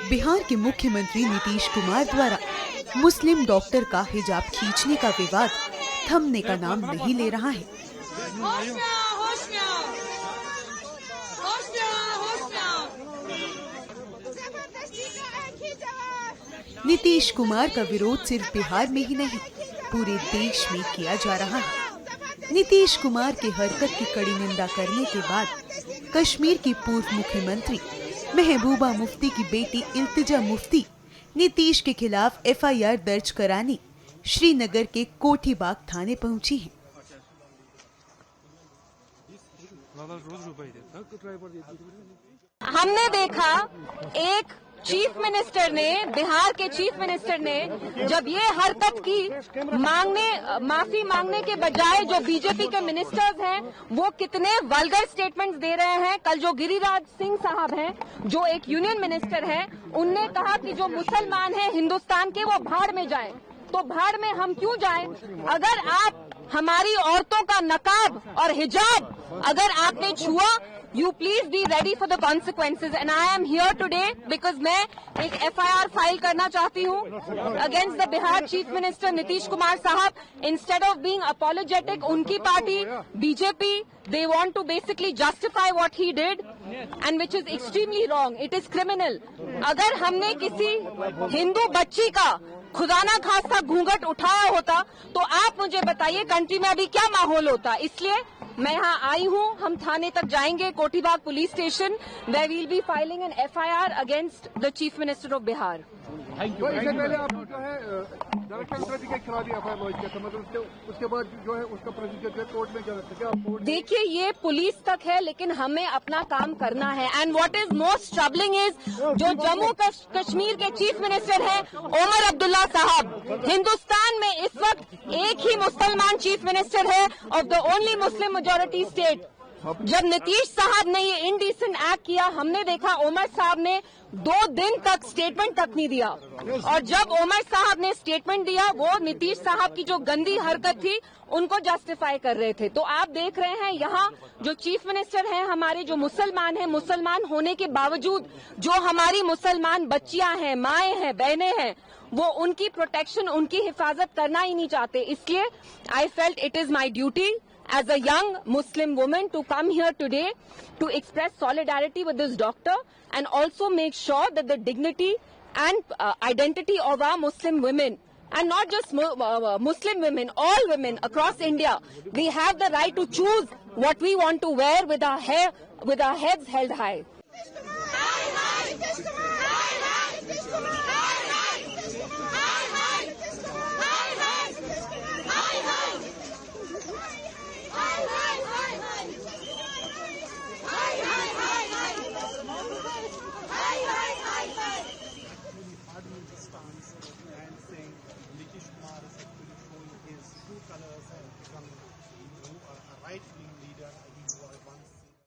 बिहार के मुख्यमंत्री नीतीश कुमार द्वारा मुस्लिम डॉक्टर का हिजाब खींचने का विवाद थमने का नाम नहीं ले रहा है। नीतीश कुमार का विरोध सिर्फ बिहार में ही नहीं, पूरे देश में किया जा रहा है। नीतीश कुमार के हरकत की कड़ी निंदा करने के बाद कश्मीर की पूर्व मुख्यमंत्री महबूबा मुफ्ती की बेटी इल्तिजा मुफ्ती नीतीश के खिलाफ FIR दर्ज कराने श्रीनगर के कोठीबाग थाने पहुंची हैं। हमने देखा एक चीफ मिनिस्टर ने, बिहार के चीफ मिनिस्टर ने जब ये हरकत की, माफी मांगने के बजाय जो बीजेपी के मिनिस्टर्स हैं वो कितने वल्गर स्टेटमेंट्स दे रहे हैं। कल जो गिरिराज सिंह साहब हैं, जो एक यूनियन मिनिस्टर हैं, उनने कहा कि जो मुसलमान हैं हिंदुस्तान के वो भाड़ में जाएं। तो भाड़ में हम क्यों जाएं? अगर आप हमारी औरतों का नकाब और हिजाब अगर आपने छुआ, You please be ready for the consequences. And I am here today because मैं एक FIR फाइल करना चाहती हूँ against the Bihar Chief Minister Nitish Kumar साहब. Instead of being apologetic, उनकी party BJP, they want to basically justify what he did, and which is extremely wrong. It is criminal. अगर हमने किसी हिंदू बच्ची का खुदा ना खास्ता घूंघट उठाया होता तो आप मुझे बताइए कंट्री में अभी क्या माहौल होता। इसलिए मैं यहाँ आई हूँ, हम थाने तक जाएंगे, Kothibagh police station, where we'll be filing an FIR against the Chief Minister of Bihar. तो इससे पहले आप जो है डायरेक्टर अथॉरिटी के खिलाफ FIR लॉन्च किया था, मतलब उसके बाद जो है उसका प्रोसीजर जो है कोर्ट में जा सकता है। देखिए ये पुलिस तक है, लेकिन हमें अपना काम करना है। And what is most troubling is जो जम्मू कश्मीर के चीफ मिनिस्टर हैं ओमर अब्दुल्ला साहब, हिंदुस्तान में इस वक्त एक ही मुसलमान चीफ मिनिस्टर है of the only Muslim majority state. जब नीतीश साहब ने ये इनडिसेंट एक्ट किया, हमने देखा ओमर साहब ने 2 दिन तक स्टेटमेंट तक नहीं दिया, और जब ओमर साहब ने स्टेटमेंट दिया वो नीतीश साहब की जो गंदी हरकत थी उनको जस्टिफाई कर रहे थे। तो आप देख रहे हैं यहाँ जो चीफ मिनिस्टर हैं हमारे, जो मुसलमान हैं, मुसलमान होने के बावजूद जो हमारी मुसलमान बच्चियां हैं, माएं हैं, बहनें हैं, वो उनकी प्रोटेक्शन, उनकी हिफाजत करना ही नहीं चाहते। इसलिए I felt it is my duty as a young Muslim woman to come here today to express solidarity with this doctor and also make sure that the dignity and identity of our Muslim women, and not just Muslim women, all women across India, we have the right to choose what we want to wear with our hair, with our heads held high.